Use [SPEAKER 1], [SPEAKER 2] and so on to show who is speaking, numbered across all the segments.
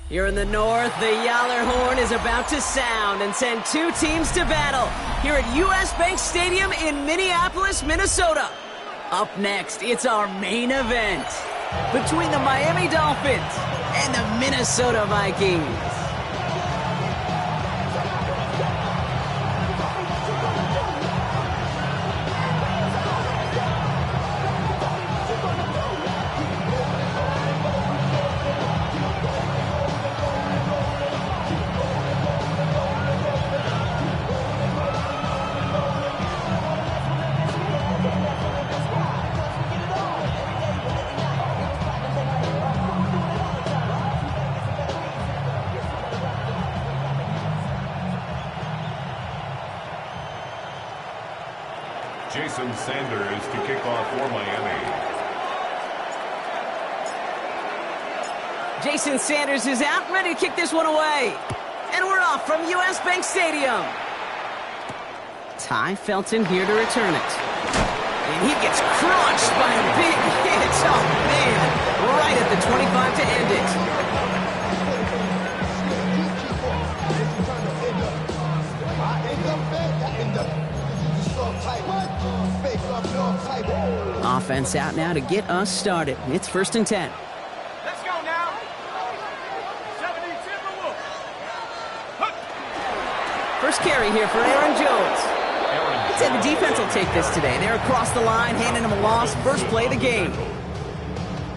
[SPEAKER 1] Here in the north, the Yaller horn is about to sound and send two teams to battle here at US Bank Stadium in Minneapolis, Minnesota. Up next, it's our main event between the Miami Dolphins and the Minnesota Vikings.
[SPEAKER 2] Sanders to kick off for Miami.
[SPEAKER 1] Jason Sanders is out, ready to kick this one away. And we're off from US Bank Stadium. Ty Felton here to return it. And he gets crushed by a big hit. Oh, man. Right at the 25 to end it. Offense out now to get us started. It's 1st and 10.
[SPEAKER 3] Let's go now. 70
[SPEAKER 1] First carry here for Aaron Jones. I'd say the defense will take this today. They're across the line, handing him a loss. First play of the game.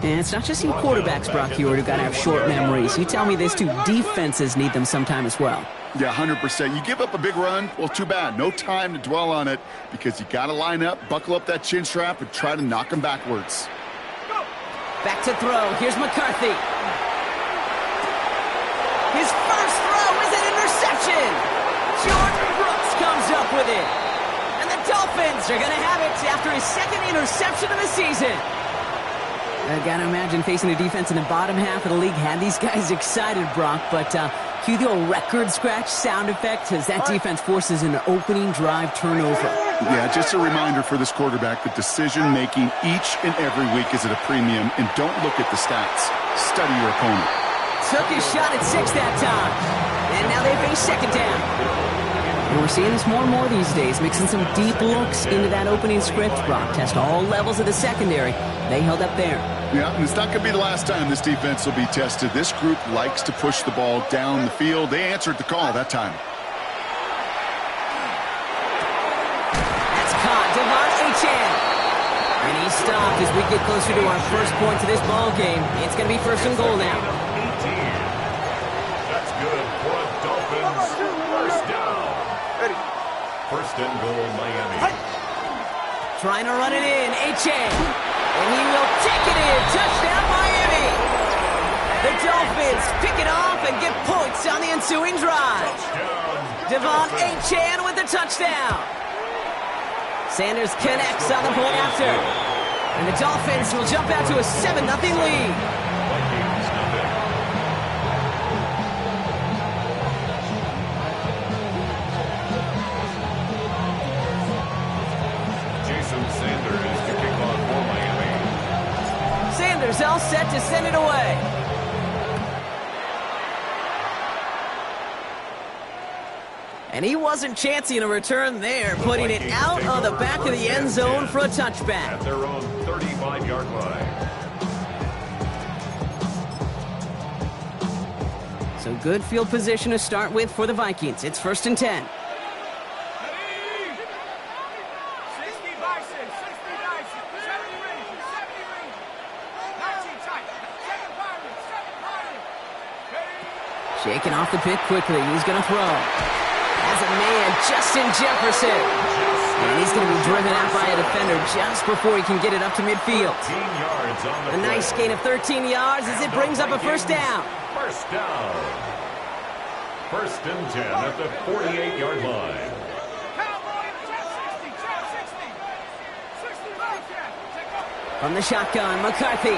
[SPEAKER 1] And it's not just you quarterbacks, Brock Hewitt, who got to have short memories. You tell me this too, defenses need them sometime as well.
[SPEAKER 4] Yeah, 100%. You give up a big run, well, too bad. No time to dwell on it because you got to line up, buckle up that chin strap, and try to knock them backwards.
[SPEAKER 1] Back to throw. Here's McCarthy. His first throw is an interception. Jordan Brooks comes up with it. And the Dolphins are going to have it after his second interception of the season. I got to imagine facing a defense in the bottom half of the league had these guys excited, Brock, but cue the old record scratch sound effect as that defense forces an opening drive turnover.
[SPEAKER 4] Yeah, just a reminder for this quarterback that decision-making each and every week is at a premium, and don't look at the stats. Study your opponent.
[SPEAKER 1] Took his shot at 6 that time, and now they face second down. And we're seeing this more and more these days, mixing some deep looks into that opening script. Brock test all levels of the secondary. They held up there.
[SPEAKER 4] Yeah, and it's not going to be the last time this defense will be tested. This group likes to push the ball down the field. They answered the call that time.
[SPEAKER 1] That's caught. Devon Achane. And he stopped as we get closer to our first point to this ball game. It's going to be 1st and goal now.
[SPEAKER 2] 18. That's good for a Dolphins first down. 1st and goal, Miami.
[SPEAKER 1] Trying to run it in. Achane. And he will take it in. Touchdown, Miami. The Dolphins pick it off and get points on the ensuing drive. Devon Achane with the touchdown. Sanders connects on the point after. And the Dolphins will jump out to a 7-0 lead. Sanders all set to send it away. And he wasn't chancing a return there, putting it out on the back of the end zone for a touchback.
[SPEAKER 2] At their own 35-yard line.
[SPEAKER 1] So good field position to start with for the Vikings. It's 1st and 10. Shaking off the pick quickly. He's going to throw. As a man, Justin Jefferson. And he's going to be driven out by a defender just before he can get it up to midfield. A nice gain of 13 yards as it brings up a 1st down.
[SPEAKER 2] 1st down. 1st and 10 at the 48-yard line.
[SPEAKER 1] From the shotgun, McCarthy.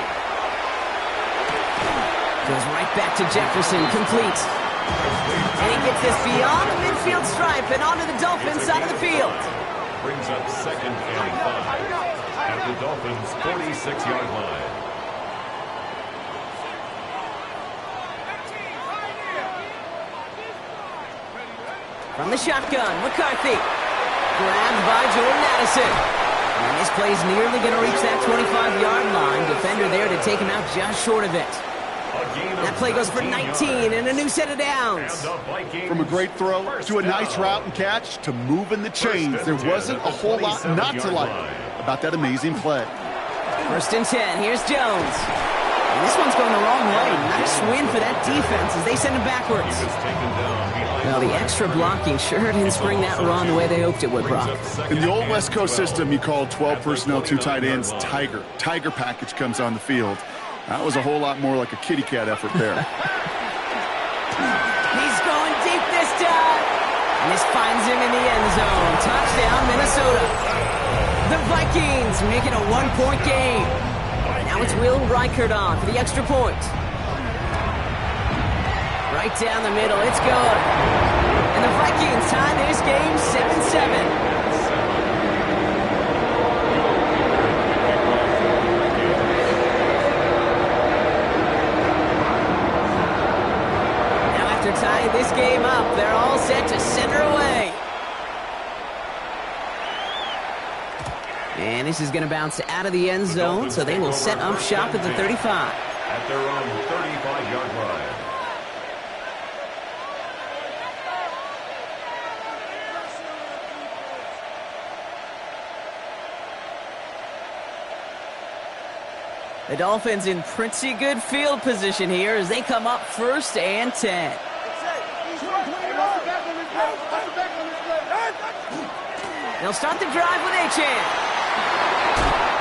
[SPEAKER 1] Goes right back to Jefferson, complete. And he gets this beyond the midfield stripe and onto the Dolphins side of the field.
[SPEAKER 2] Brings up 2nd and 5 at the Dolphins' 46-yard line.
[SPEAKER 1] From the shotgun, McCarthy. Grabbed by Jordan Addison. And this play's nearly going to reach that 25-yard line. Defender there to take him out just short of it. That play goes for 19 and a new set of downs.
[SPEAKER 4] From a great throw to a nice route and catch to moving the chains, there wasn't a whole lot not to like about that amazing play.
[SPEAKER 1] 1st and 10. Here's Jones. And this one's going the wrong way. Nice win for that defense as they send him backwards. Well, the extra blocking sure didn't spring that run the way they hoped it would, Brock.
[SPEAKER 4] In the old West Coast system, you called 12 personnel, 2 tight ends, Tiger. Tiger package comes on the field. That was a whole lot more like a kitty cat effort there.
[SPEAKER 1] He's going deep this time. And this finds him in the end zone. Touchdown, Minnesota. The Vikings make it a 1-point game. Now it's Will Reichert on for the extra point. Right down the middle, it's good. And the Vikings tie this game 7-7. Now after tying this game up, they're all set to center away. And this is going to bounce out of the end zone, so they will set up shop at the 35.
[SPEAKER 2] At their own 35-yard line.
[SPEAKER 1] The Dolphins in pretty good field position here as they come up 1st and 10. They'll start the drive with Achane.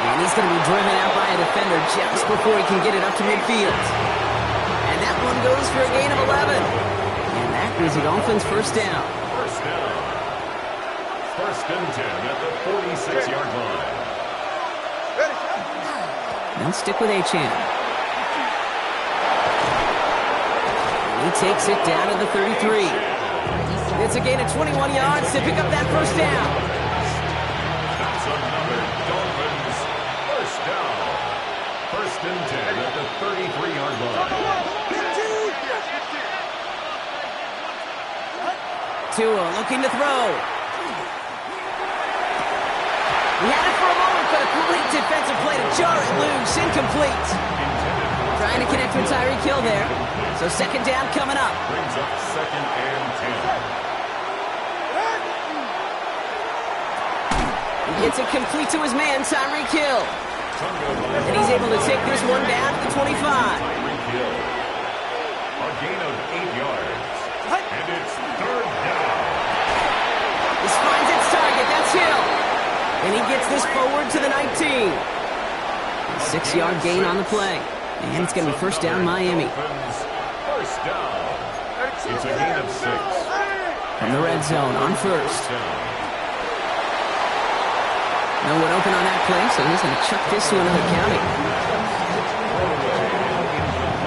[SPEAKER 1] And he's going to be driven out by a defender just before he can get it up to midfield. And that one goes for a gain of 11. And that is the Dolphins' 1st down.
[SPEAKER 2] 1st down. 1st and 10 at the 46-yard line.
[SPEAKER 1] They'll stick with Achane. He takes it down to the 33. It's a gain of 21 yards to pick up that 1st down.
[SPEAKER 2] That's another Dolphins 1st down. 1st and 10 at the 33-yard line.
[SPEAKER 1] Tua looking to throw. He had it for a moment, but a great defensive play to jar it loose. Incomplete. Trying to connect with Tyreek Hill there. So 2nd down coming up.
[SPEAKER 2] Brings up 2nd and 10.
[SPEAKER 1] He gets it complete to his man, Tyreek Hill. And he's able to take this one down to the 25.
[SPEAKER 2] Tyreek Hill. A gain of 8 yards. And it's 3rd down.
[SPEAKER 1] This finds its target. That's Hill. And he gets this forward to the 19. 6-yard gain on the play. And it's going to be 1st down Miami.
[SPEAKER 2] 1st down. It's a gain of 6.
[SPEAKER 1] From the red zone on 1st. No one open on that play, so he's going to chuck this to another county.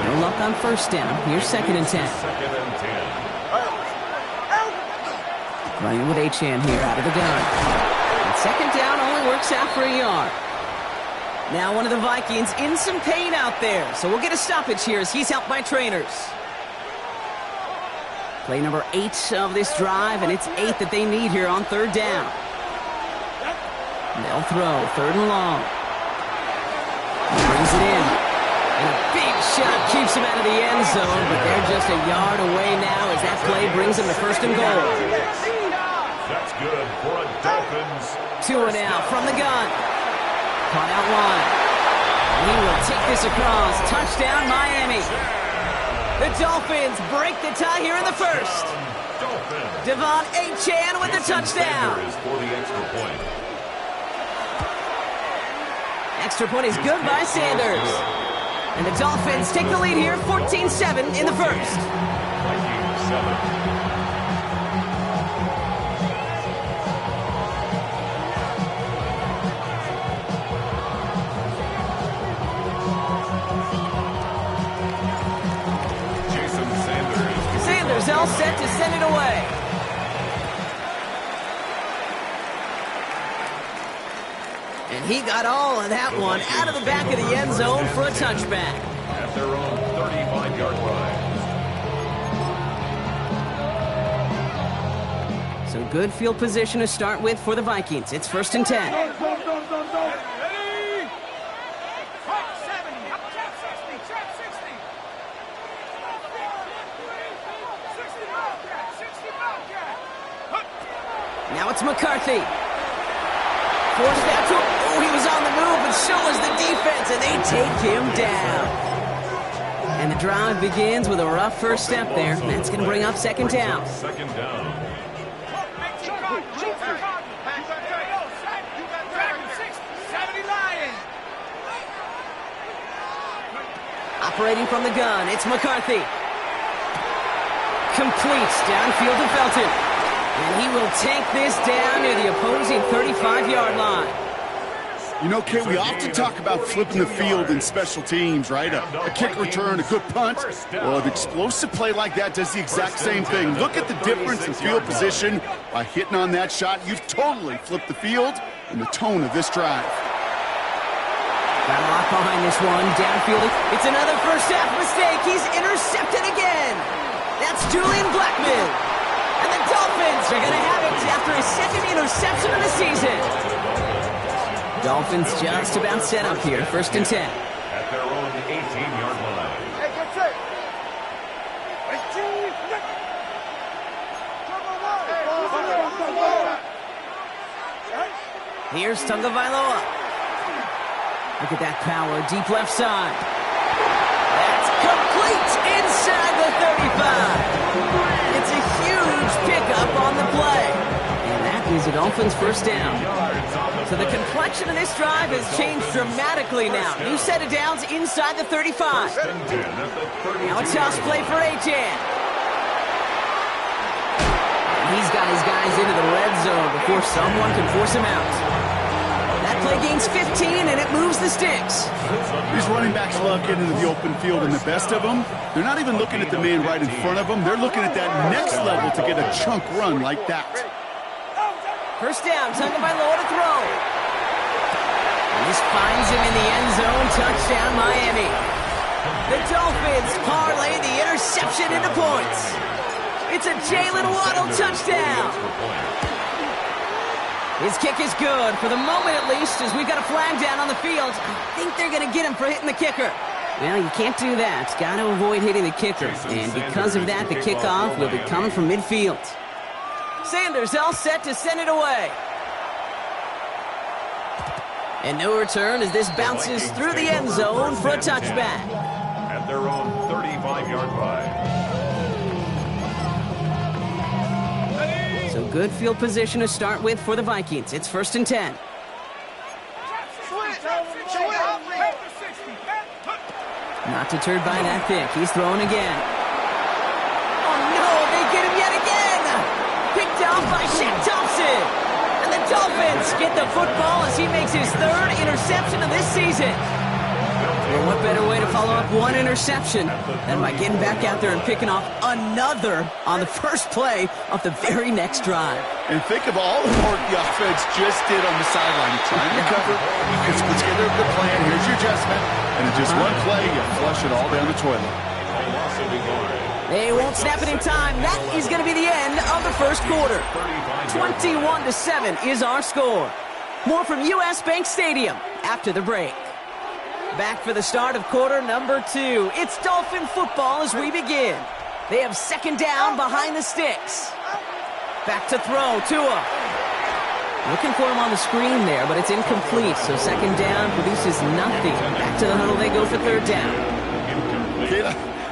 [SPEAKER 1] No luck on 1st down. Here's 2nd and 10.
[SPEAKER 2] 2nd and 10.
[SPEAKER 1] Running with Achane here out of the gun. 2nd down only works out for a yard. Now one of the Vikings in some pain out there, so we'll get a stoppage here as he's helped by trainers. Play number 8 of this drive, and it's 8 that they need here on 3rd down. They'll throw 3rd and long. Brings it in. And a big shot keeps him out of the end zone, but they're just a yard away now as that play brings them to 1st and goal.
[SPEAKER 2] That's good for a Dolphins.
[SPEAKER 1] Tua now from the gun. Caught out wide. He will take this across. Touchdown, Miami. The Dolphins break the tie here in the 1st. Devon Achane with the touchdown.
[SPEAKER 2] For the extra point.
[SPEAKER 1] Extra point is good by Sanders. And the Dolphins take the lead here, 14-7 in the 1st.
[SPEAKER 2] Vikings 7.
[SPEAKER 1] Sanders all set to send it away. And he got all of that one out of the back of the end zone for a touchback.
[SPEAKER 2] At their own 35-yard line.
[SPEAKER 1] So good field position to start with for the Vikings. It's 1st and 10.
[SPEAKER 3] Ready? Trap 70. Trap 60. Trap 60. 60 Bobcat. 60 Bobcat.
[SPEAKER 1] Now it's McCarthy. Forced out to him. Oh, he was on the move, but so was the defense, and they take him down. And the drive begins with a rough first step there. That's going to bring up 2nd down.
[SPEAKER 2] 2nd down.
[SPEAKER 1] Operating from the gun, it's McCarthy. Completes downfield to Felton. And he will take this down near the opposing 35-yard line.
[SPEAKER 4] You know, Kay, we often talk about flipping the field in special teams, right? A kick return, a good punt. Well, an explosive play like that does the exact same thing. Look at the difference in field position. By hitting on that shot, you've totally flipped the field and the tone of this drive.
[SPEAKER 1] Got a lot behind this one. Downfield. It's another first half mistake. He's intercepted again. That's Julian Blackman. And the Dolphins are going to have it after his 2nd interception of the season. Dolphins just about set up here. 1st and 10.
[SPEAKER 2] At their own 18-yard line.
[SPEAKER 3] Hey, get set.
[SPEAKER 1] Here's Tagovailoa. Look at that power. Deep left side. That's complete inside the 35. It's a huge pickup on the play. And that is a Dolphins 1st down. So the complexion of this drive has changed dramatically now. New set of downs inside the 35. Now it's toss play for Achane. And he's got his guys into the red zone before someone can force him out. That play gains 15, and it moves the sticks.
[SPEAKER 4] These running backs love getting into the open field, and the best of them, they're not even looking at the man right in front of them. They're looking at that next level to get a chunk run like that.
[SPEAKER 1] 1st down, Tagovailoa to throw. And this finds him in the end zone. Touchdown, Miami. The Dolphins parlay the interception into points. It's a Jalen Waddle touchdown. His kick is good, for the moment at least, as we've got a flag down on the field. I think they're going to get him for hitting the kicker. Well, you can't do that. Got to avoid hitting the kicker. And because of that, the kickoff will be coming from midfield. Sanders all set to send it away. And no return as this bounces through the end zone for a touchback.
[SPEAKER 2] At their own 35-yard line.
[SPEAKER 1] So good field position to start with for the Vikings. It's 1st and 10. Not deterred by that pick. He's throwing again. Oh no, they get him yet again! Picked off by Shaq Thompson. And the Dolphins get the football as he makes his 3rd interception of this season. Well, what better way to follow up one interception than by getting back out there and picking off another on the first play of the very next drive.
[SPEAKER 4] And think of all the work the offense just did on the sideline. You're trying to cover, you can put together a good plan, here's your adjustment, and in just one play, you flush it all down the toilet.
[SPEAKER 1] They won't snap it in time. That is going to be the end of the first quarter. 21-7 is our score. More from US Bank Stadium after the break. Back for the start of quarter number 2. It's Dolphin football as we begin. They have 2nd down behind the sticks. Back to throw, Tua. Looking for him on the screen there, but it's incomplete. So 2nd down produces nothing. Back to the huddle they go for 3rd down.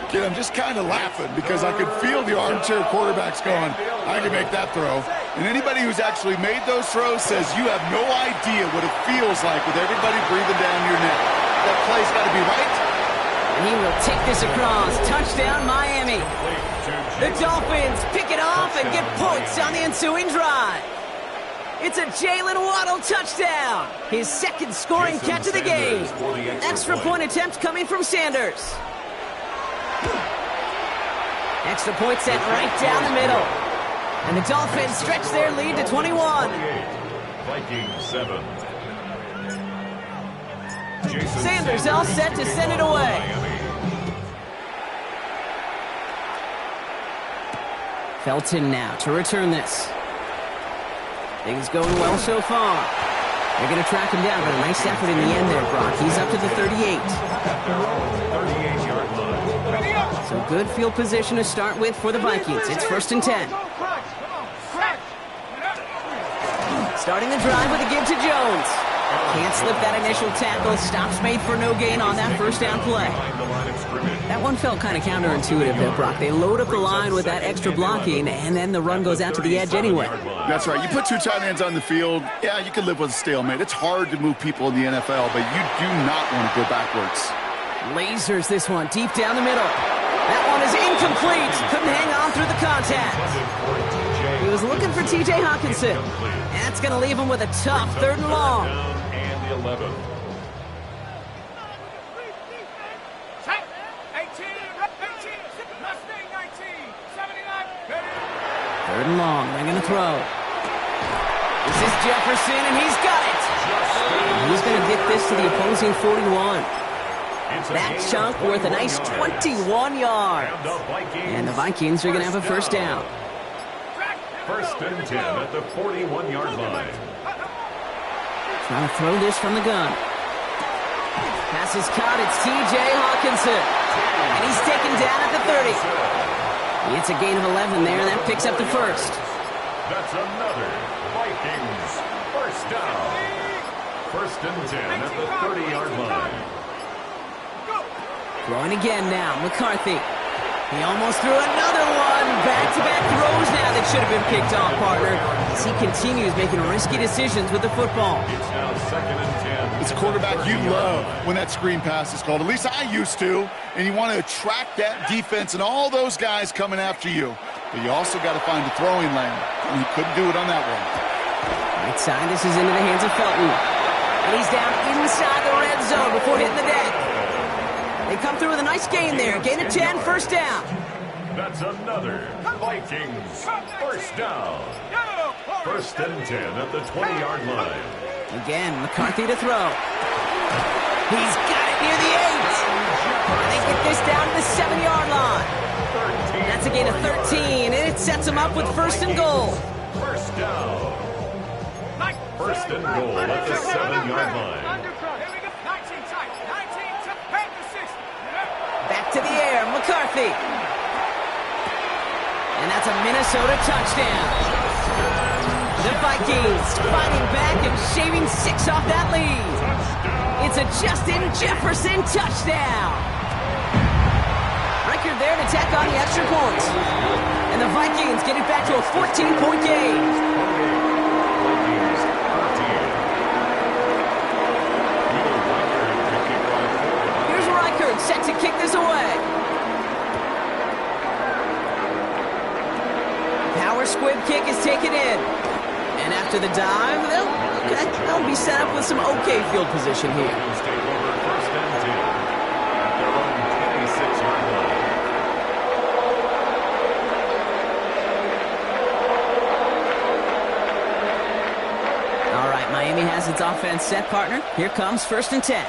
[SPEAKER 4] Kid, I'm just kind of laughing because I could feel the armchair quarterbacks going, I can make that throw. And anybody who's actually made those throws says you have no idea what it feels like with everybody breathing down your neck. That play's got to be right.
[SPEAKER 1] And he will take this across. Touchdown, Miami. The Dolphins pick it off and get points on the ensuing drive. It's a Jalen Waddle touchdown. His 2nd scoring catch of the game. Extra point attempt coming from Sanders. Extra point set right down the middle. And the Dolphins stretch their lead to 21.
[SPEAKER 2] Vikings 7.
[SPEAKER 1] Sanders all set to send it away. Felton now to return this. Things going well so far. They're going to track him down, but a nice effort in the end there, Brock. He's up to the 38.
[SPEAKER 2] 38-yard line.
[SPEAKER 1] So good field position to start with for the Vikings. It's 1st and 10. Starting the drive with a give to Jones. Can't slip that initial tackle. Stops made for no gain on that first down play. That one felt kind of counterintuitive there, Brock. They load up the line with that extra blocking, and then the run goes out to the edge anyway.
[SPEAKER 4] That's right. You put two tight ends on the field, yeah, you can live with a stalemate. It's hard to move people in the NFL, but you do not want to go backwards.
[SPEAKER 1] Lasers this one deep down the middle. That one is incomplete. Couldn't hang on through the contact. He was looking for T.J. Hawkinson. That's going to leave him with a tough 3rd and long.
[SPEAKER 2] And the 11.
[SPEAKER 1] 3rd and long. They're going to throw. This is Jefferson, and he's got it. He's going to get this to the opposing 41. That chunk worth a nice 21 yards. And the Vikings are going to have a first down.
[SPEAKER 2] 1st and 10 at the 41-yard line.
[SPEAKER 1] Trying to throw this from the gun. Pass is caught. It's T.J. Hawkinson. And he's taken down at the 30. It's a gain of 11 there. That picks up the first.
[SPEAKER 2] That's another Vikings first down. 1st and 10 at the 30-yard line.
[SPEAKER 1] Throwing again now. McCarthy. He almost threw another one. Back-to-back throws now that should have been picked off, partner, as he continues making risky decisions with the football.
[SPEAKER 2] It's now 2nd and 10.
[SPEAKER 4] It's a quarterback you love when that screen pass is called. At least I used to. And you want to attract that defense and all those guys coming after you. But you also got to find the throwing lane. And he couldn't do it on that one.
[SPEAKER 1] Right side, this is into the hands of Felton. And he's down inside the red zone before hitting the deck. They come through with a nice gain there. Gain of 10, first down.
[SPEAKER 2] That's another Vikings first down. 1st and 10 at the 20-yard line.
[SPEAKER 1] Again, McCarthy to throw. He's got it near the 8. They get this down to the 7-yard line. That's a gain of 13, and it sets them up with 1st and goal.
[SPEAKER 2] First down. 1st and goal at the 7-yard line.
[SPEAKER 1] Back to the air, McCarthy. And that's a Minnesota touchdown. The Vikings fighting back and shaving 6 off that lead. It's a Justin Jefferson touchdown. Record there to tack on the extra points. And the Vikings get it back to a 14-point game. Set to kick this away. Power squib kick is taken in. And after the dive, they'll be set up with some okay field position here.
[SPEAKER 2] Take over 1st and 10 at their own 26-yard line.
[SPEAKER 1] All right, Miami has its offense set, partner. Here comes 1st and 10.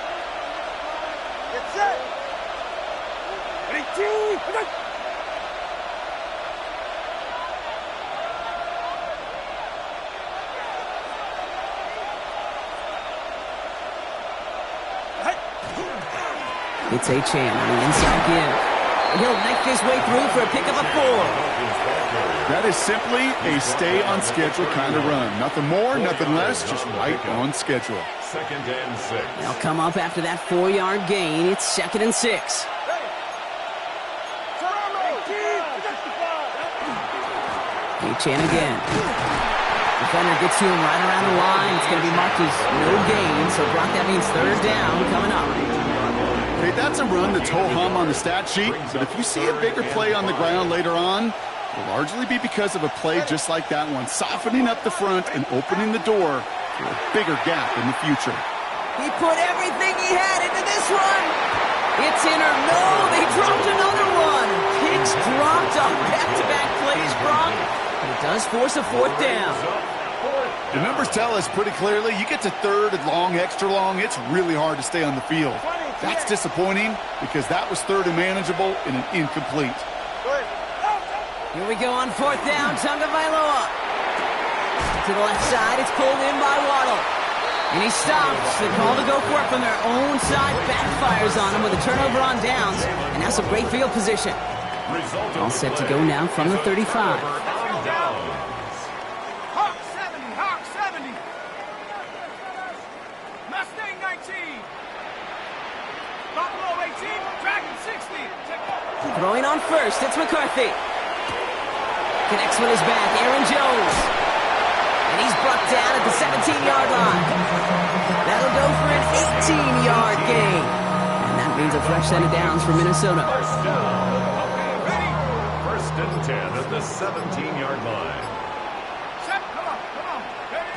[SPEAKER 1] It's A-Chan on the inside give. And he'll knife his way through for a pickup of 4.
[SPEAKER 4] That is simply a stay-on-schedule kind of run. Nothing more, nothing less, just right on schedule.
[SPEAKER 2] 2nd and 6.
[SPEAKER 1] They'll come up after that 4-yard gain. It's 2nd and 6. A-Chan again. Defender gets to him right around the line. It's going to be marked as no gain, so Brock, that means 3rd down coming up.
[SPEAKER 4] Okay, that's a run that's ho-hum on the stat sheet, but if you see a bigger play on the ground later on, it'll largely be because of a play just like that one, softening up the front and opening the door for a bigger gap in the future.
[SPEAKER 1] He put everything he had into this one. It's in or no, they dropped another one. Picks dropped on back-to-back plays, Brock. But it does force a 4th down.
[SPEAKER 4] The numbers tell us pretty clearly, you get to 3rd and long, extra long, it's really hard to stay on the field. That's disappointing because that was 3rd and manageable and an incomplete.
[SPEAKER 1] Here we go on 4th down, Tagovailoa. To the left side, it's pulled in by Waddle. And he stops. The call to go for it from their own side backfires on him with a turnover on downs. And now some great field position. All set to go now from the 35.
[SPEAKER 3] Hawk 70, Hawk 70. Mustang 19. Buffalo 18, Dragon 60.
[SPEAKER 1] Throwing on first, it's McCarthy. Connects with his back, Aaron Jones. And he's brought down at the 17-yard line. That'll go for an 18-yard gain. And that means a fresh set of downs for Minnesota.
[SPEAKER 2] First down. First and 10 at the 17-yard line.
[SPEAKER 3] Set, come on. Ready?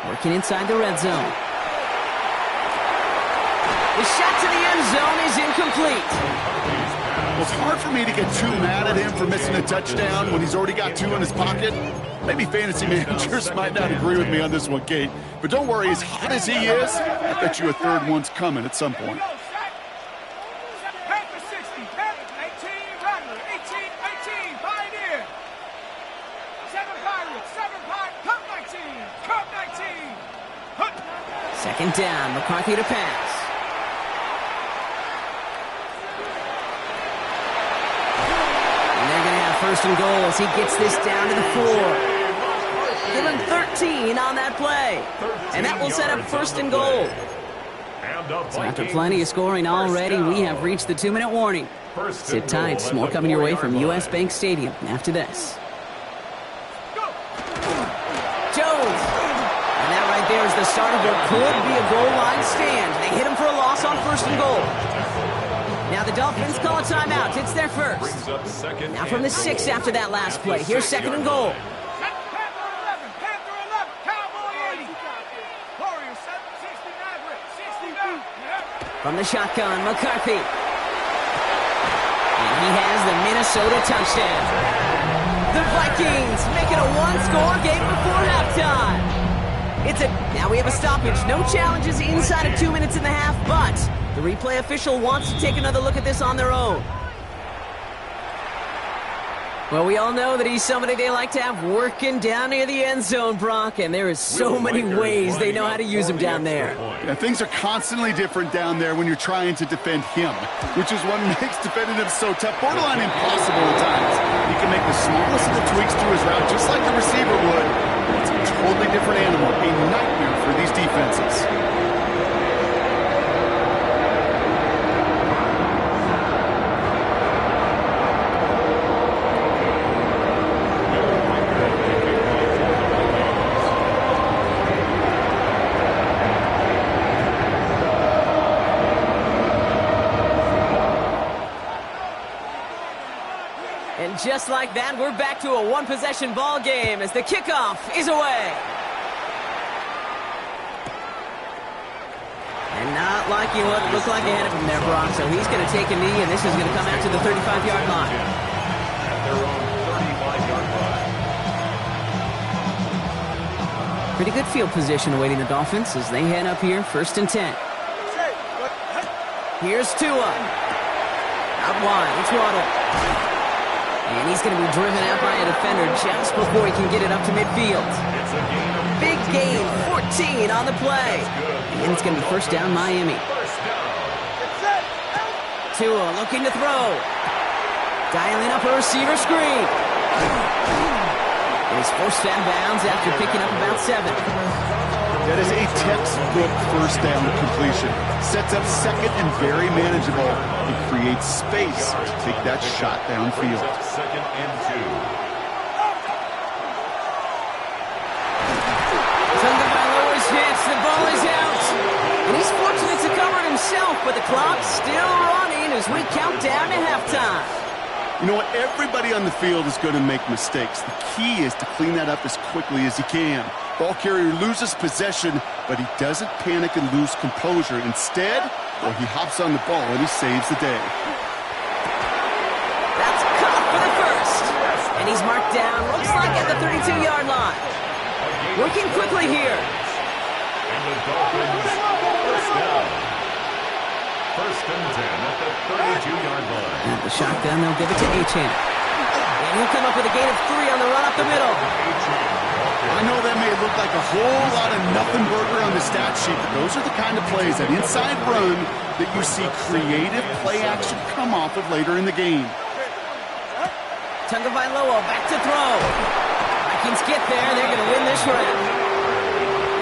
[SPEAKER 1] Working inside the red zone. The shot to the end zone is incomplete.
[SPEAKER 4] Well, it's hard for me to get too mad at him for missing a touchdown when he's already got two in his pocket. Maybe fantasy managers might not agree with me on this one, Kate. But don't worry, as hot as he is, I bet you a third one's coming at some point.
[SPEAKER 3] Panther 60, Panther 18, Rattler 18, Pioneer. 7 Pirates, Cup 19, Cup 19.
[SPEAKER 1] Second down, McCarthy to pass. And they're going to have first and goal as he gets this down to the 4. Give him 13 on that play. And that will set up first and goal. So after plenty of scoring already, we have reached the 2-minute warning. Sit tight, more coming your way from US Bank Stadium after this. Jones. And that right there is the start of what could be a goal line stand. They hit him for a loss on first and goal. Now the Dolphins call a timeout. It's their first. Now from the 6 after that last play. Here's second and goal. From the shotgun, McCarthy. And he has the Minnesota touchdown. The Vikings make it a one-score game before halftime. Now we have a stoppage. No challenges inside of 2 minutes and a half, but the replay official wants to take another look at this on their own. Well, we all know that he's somebody they like to have working down near the end zone, Brock, and there is so many ways they know how to use him down there.
[SPEAKER 4] Yeah, things are constantly different down there when you're trying to defend him, which is what makes defending him so tough, borderline impossible at times. He can make the smallest of the tweaks to his route, just like the receiver would. It's a totally different animal, a nightmare for these defenses.
[SPEAKER 1] Just like that, we're back to a one-possession ball game as the kickoff is away. And not liking what it looked like ahead of him there, Brock. So he's going to take a knee, and this is going to come out to the 35-yard line.
[SPEAKER 2] At their own 35-yard line.
[SPEAKER 1] Pretty good field position awaiting the Dolphins as they head up here, first and 10. Here's Tua. Out wide, it's Waddle. And he's going to be driven out by a defender just before he can get it up to midfield. Big gain, 14 on the play. And it's going to be first down, Miami. Tua looking to throw. Dialing up a receiver screen. And he's forced out of bounds after picking up about 7.
[SPEAKER 4] That is a textbook first down completion. Sets up second and very manageable. It creates space to take that shot downfield.
[SPEAKER 2] Second and 2.
[SPEAKER 1] Tagovailoa's hits. The ball is out. And he's fortunate to cover it himself, but the clock's still running as we count down to halftime.
[SPEAKER 4] You know what? Everybody on the field is going to make mistakes. The key is to clean that up as quickly as he can. Ball carrier loses possession, but he doesn't panic and lose composure. Instead, well, he hops on the ball and he saves the day.
[SPEAKER 1] That's caught for the first. And he's marked down, looks like at the 32-yard line. Working quickly here.
[SPEAKER 2] And the Dolphins first down. First and 10 at the 32-yard line.
[SPEAKER 1] At the shotgun, they'll give it to Achane. And he'll come up with a gain of 3 on the run up the middle.
[SPEAKER 4] I know that may look like a whole lot of nothing burger on the stat sheet, but those are the kind of plays, that inside run, that you see creative play action come off of later in the game.
[SPEAKER 1] Tagovailoa back to throw. Vikings get there. They're going to win this round.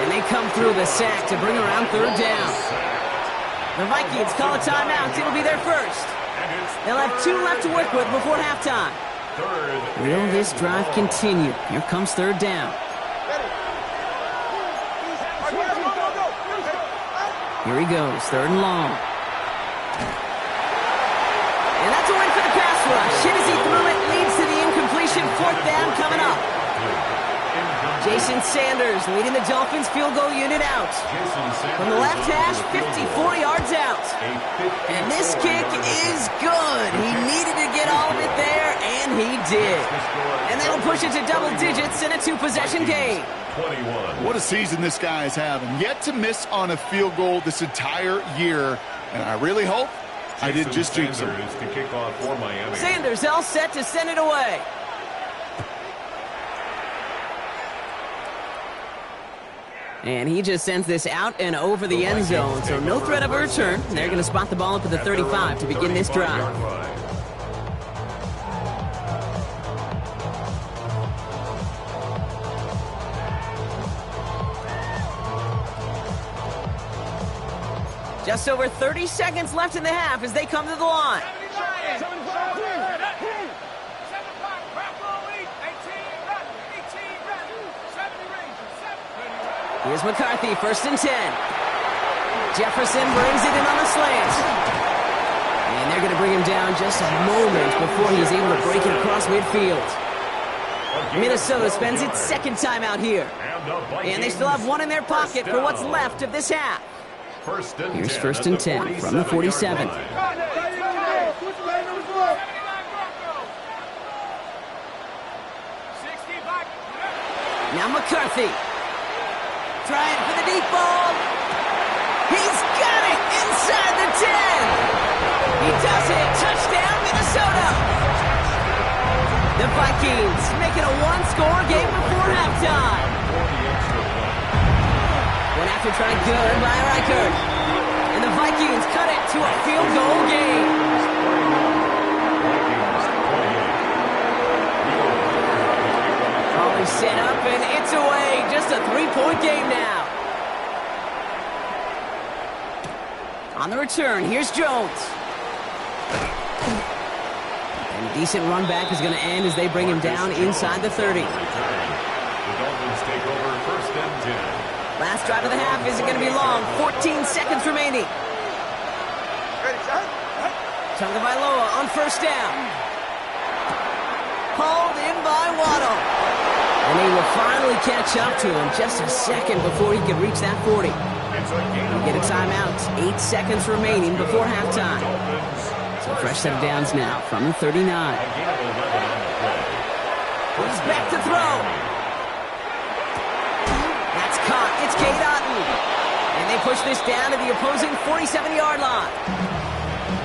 [SPEAKER 1] And they come through the sack to bring around third down. The Vikings call a timeout. It'll be their first. They'll have 2 left to work with before halftime. Will this drive continue? Here comes third down. Here he goes, third and long. And that's a win for the pass rush. Hit as he threw it, leads to the incompletion. Fourth down coming up. Jason Sanders leading the Dolphins field goal unit out. From the left hash, 54 yards out. And this kick is good. He needed to get all of it there, and he did. And that'll push it to double digits in a 2-possession game.
[SPEAKER 4] What a season this guy is having. Yet to miss on a field goal this entire year. And I really hope I didn't just jinx him.
[SPEAKER 1] Sanders all set to send it away. And he just sends this out and over the end zone, so no threat of a return. They're going to spot the ball up at the 35 to begin this drive. Just over 30 seconds left in the half as they come to the line. Here's McCarthy, first and 10. Jefferson brings it in on the slant. And they're going to bring him down just a moment before he's able to break it across midfield. Minnesota spends its second timeout here. And they still have 1 in their pocket for what's left of this half. Here's first and 10 from the 47. Now McCarthy. Trying for the deep ball. He's got it inside the 10. He does it. Touchdown, Minnesota. The Vikings make it a 1-score game before halftime. Went after tried good by Reichert. And the Vikings cut it to a field goal game. Always set up and it's away. Just a 3-point game now. On the return, here's Jones. And a decent run back is going to end as they bring him down inside the 30.
[SPEAKER 2] The Dolphins take over first and 10.
[SPEAKER 1] Last drive of the half isn't going to be long. 14 seconds remaining. Tagovailoa on first down. Hauled in by Waddle. And he will finally catch up to him just a second before he can reach that 40. We get a timeout. 8 seconds remaining before halftime. So fresh set of downs now from the 39. He's back to throw. That's caught. It's Cade Otton. And they push this down to the opposing 47-yard line.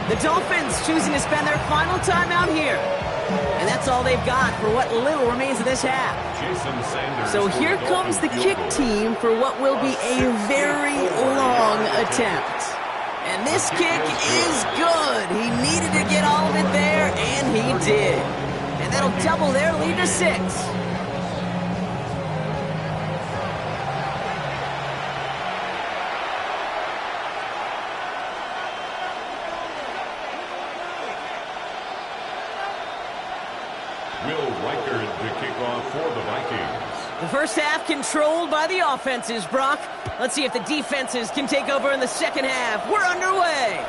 [SPEAKER 1] The Dolphins choosing to spend their final timeout here. And that's all they've got for what little remains of this half. So here comes the kick team for what will be a very long attempt. And this kick is good. He needed to get all of it there, and he did. And that'll double their lead to 6. The first half controlled by the offenses, Brock. Let's see if the defenses can take over in the second half. We're underway.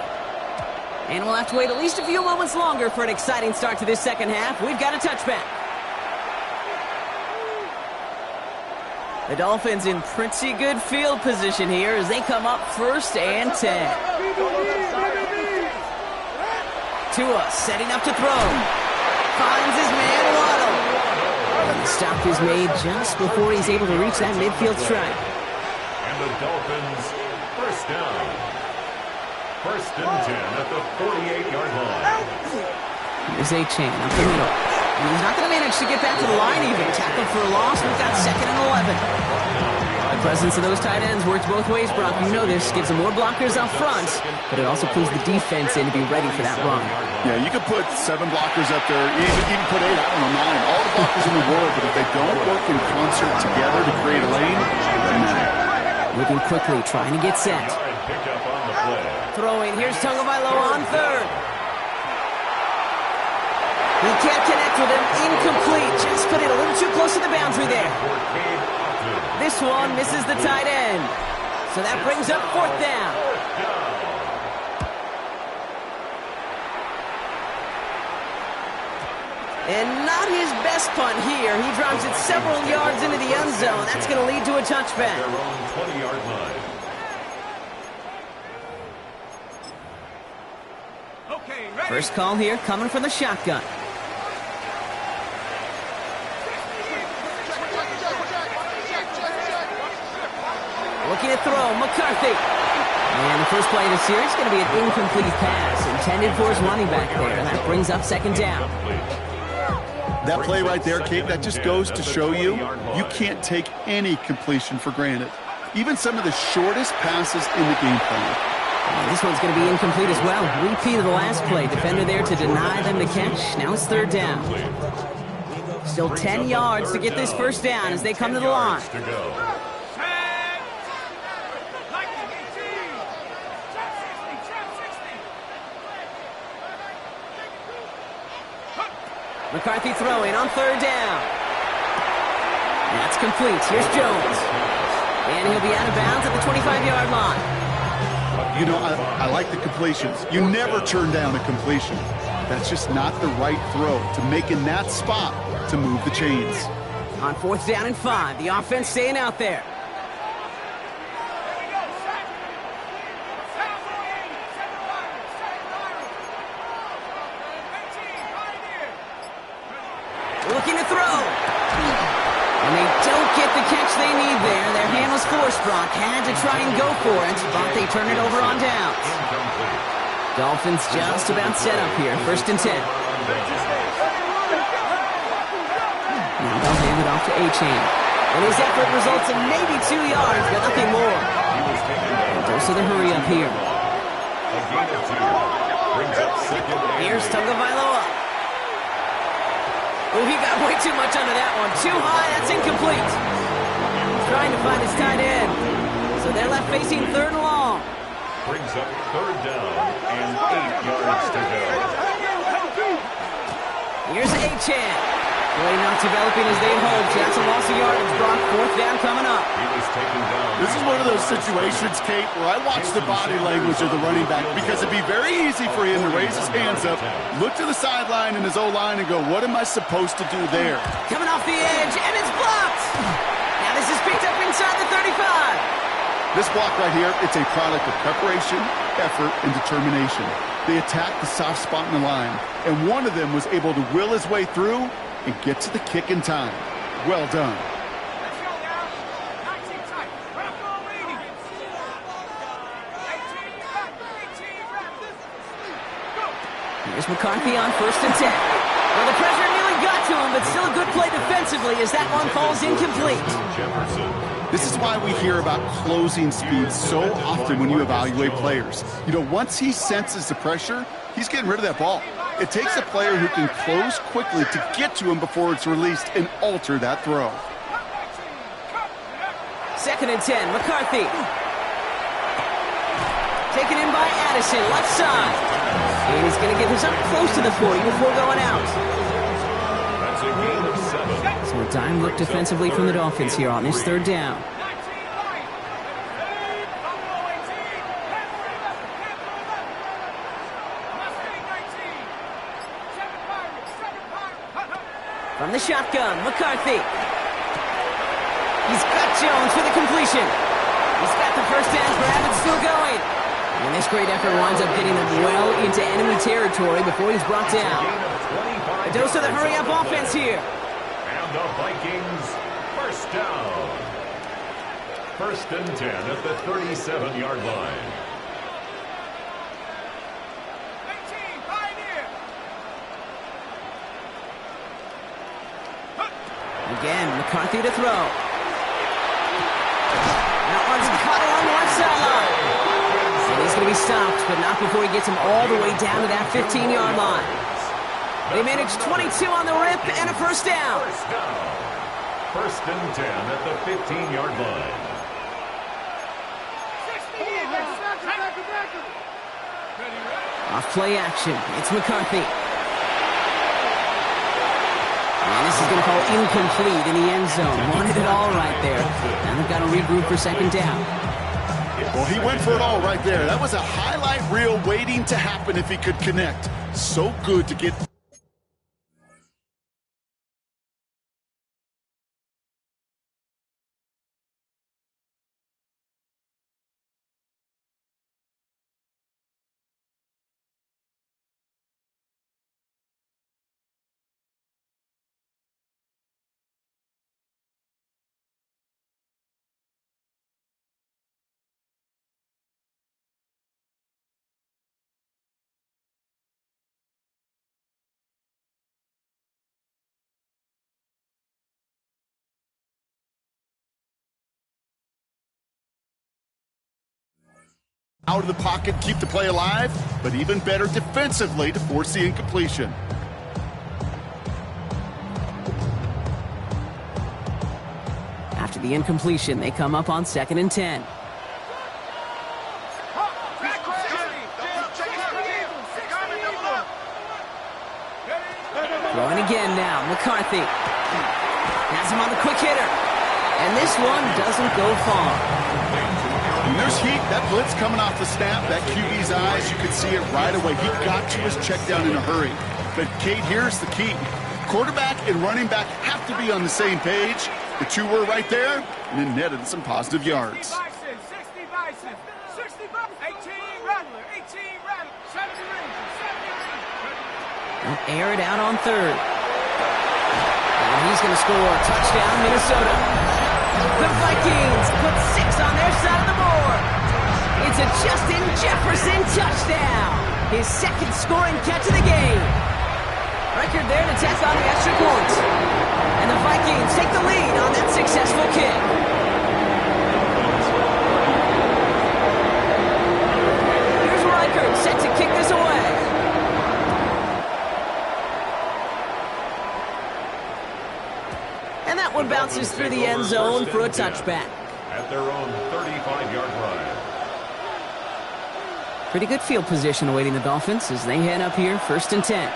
[SPEAKER 1] And we'll have to wait at least a few moments longer for an exciting start to this second half. We've got a touchback. The Dolphins in pretty good field position here as they come up first and 10. Tua setting up to throw. Finds his man Waddle. And the stop is made just before he's able to reach that midfield strike.
[SPEAKER 2] And the Dolphins first down. First and 10 at the 48-yard line.
[SPEAKER 1] Here's Achane up the middle. And he's not going to manage to get back to the line even. Tackled for a loss. We've got 2nd and 11. The presence of those tight ends works both ways, Brock. You know this. Gives them more blockers up front, but it also pulls the defense in to be ready for that run.
[SPEAKER 4] Yeah, you could put 7 blockers up there, even put 8, I don't know, 9. All the blockers in the world, but if they don't work in concert together to create a lane, doesn't matter.
[SPEAKER 1] Moving quickly, trying to get set. Throwing. Here's Tagovailoa on 3rd. He can't connect with him. Incomplete. Just put it a little too close to the boundary there. This one misses the tight end. So that brings up 4th down. And not his best punt here. He drives it several yards into the end zone. That's going to lead to a touchback.
[SPEAKER 2] Their own 20-yard line.
[SPEAKER 3] Okay, ready?
[SPEAKER 1] First call here coming from the shotgun. Looking to throw, McCarthy. And the first play of the series is going to be an incomplete pass intended for his running back there. And that brings up 2nd down.
[SPEAKER 4] That play right there, Kate, that just goes to show you, you can't take any completion for granted. Even some of the shortest passes in the game plan.
[SPEAKER 1] And this one's going to be incomplete as well. Repeat of the last play. Defender there to deny them the catch. Now it's 3rd down. Still 10 yards to get this first down as they come to the line. McCarthy throwing on 3rd down. That's complete. Here's Jones. And he'll be out of bounds at the 25-yard line.
[SPEAKER 4] You know, I like the completions. You never turn down a completion. That's just not the right throw to make in that spot to move the chains.
[SPEAKER 1] On 4th down and 5, the offense staying out there. Looking to throw. And they don't get the catch they need there. Their hand was forced, Brock. Had to try and go for it, but they turn it over on downs. Dolphins just about set up here. 1st and 10. Now they'll hand it off to A-Chain. And his effort results in maybe 2 yards, but nothing more. Dose of the hurry up here. Here's Tagovailoa. Oh, he got way too much under that one. Too high, that's incomplete. Trying to find his tight end. So they're left facing 3rd and long.
[SPEAKER 2] Brings up 3rd down and 8 yards to go.
[SPEAKER 1] Here's A-Chan. Play not developing as they hoped. That's a loss of yardage. Brock, 4th down coming up.
[SPEAKER 2] He was taken down.
[SPEAKER 4] This is one of those situations, Kate, where I watch the body language of the running back because it'd be very easy for him to raise his hands up, look to the sideline in his O-line and go, what am I supposed to do there?
[SPEAKER 1] Coming off the edge, and it's blocked. Now this is picked up inside the 35.
[SPEAKER 4] This block right here, it's a product of preparation, effort, and determination. They attacked the soft spot in the line, and one of them was able to will his way through and get to the kick in time. Well done.
[SPEAKER 3] Let's go now. 19 tight. Run up on leading. 18 back. 18 back. Go.
[SPEAKER 1] Here's McCarthy on 1st and 10. Well, the pressure nearly got to him, but still a good play defensively as that one falls incomplete.
[SPEAKER 4] This is why we hear about closing speed so often when you evaluate players. You know, once he senses the pressure, he's getting rid of that ball. It takes a player who can close quickly to get to him before it's released and alter that throw.
[SPEAKER 1] 2nd and 10, McCarthy. Taken in by Addison, left side. And he's going to get this up close to the 40 before going out.
[SPEAKER 2] That's a gain of 7.
[SPEAKER 1] So a dime look defensively from the Dolphins here on this 3rd down. From the shotgun, McCarthy. He's got Jones for the completion. He's got the first down grab. It's still going. And this great effort winds up getting them well into enemy territory before he's brought down. A dose of the hurry-up offense here.
[SPEAKER 2] And the Vikings, 1st down. 1st and 10 at the 37-yard line.
[SPEAKER 3] 18, Pioneer.
[SPEAKER 1] Again, McCarthy to throw. That one's caught along the left sideline. And he's going to be stopped, but not before he gets him all the way down to that 15-yard line. They managed 22 on the rip and a first down.
[SPEAKER 2] First and 10 at the 15-yard line.
[SPEAKER 1] Off play action. It's McCarthy. And this is going to fall incomplete in the end zone. Wanted it all right there. Now they've got to regroup for second down.
[SPEAKER 4] Well, he went for it all right there. That was a highlight reel waiting to happen if he could connect. So good to get... out of the pocket, keep the play alive, but even better defensively to force the incompletion.
[SPEAKER 1] After the incompletion, they come up on 2nd and 10. Throwing again now, McCarthy. Has him on the quick hitter. And this one doesn't go far.
[SPEAKER 4] When there's heat, that blitz coming off the snap, that QB's eyes, you could see it right away. He got to his check down in a hurry. But, Kate, here's the key. Quarterback and running back have to be on the same page. The two were right there, and it netted some positive yards.
[SPEAKER 3] 60 Bison, 60 Bison, 18 Rattler, 18 Rattler, 70 Rangers, 70 Rangers.
[SPEAKER 1] They'll air it out on 3rd. And he's going to score. Touchdown, Minnesota. The Vikings put 6 on their side of the board. It's a Justin Jefferson touchdown. His second scoring catch of the game. Record there to tack on the extra point. And the Vikings take the lead on that successful kick. Here's Reichert set to kick this away. And that one bounces through the end zone for a touchback.
[SPEAKER 2] At their own 35-yard line.
[SPEAKER 1] Pretty good field position awaiting the Dolphins as they head up here, 1st and 10.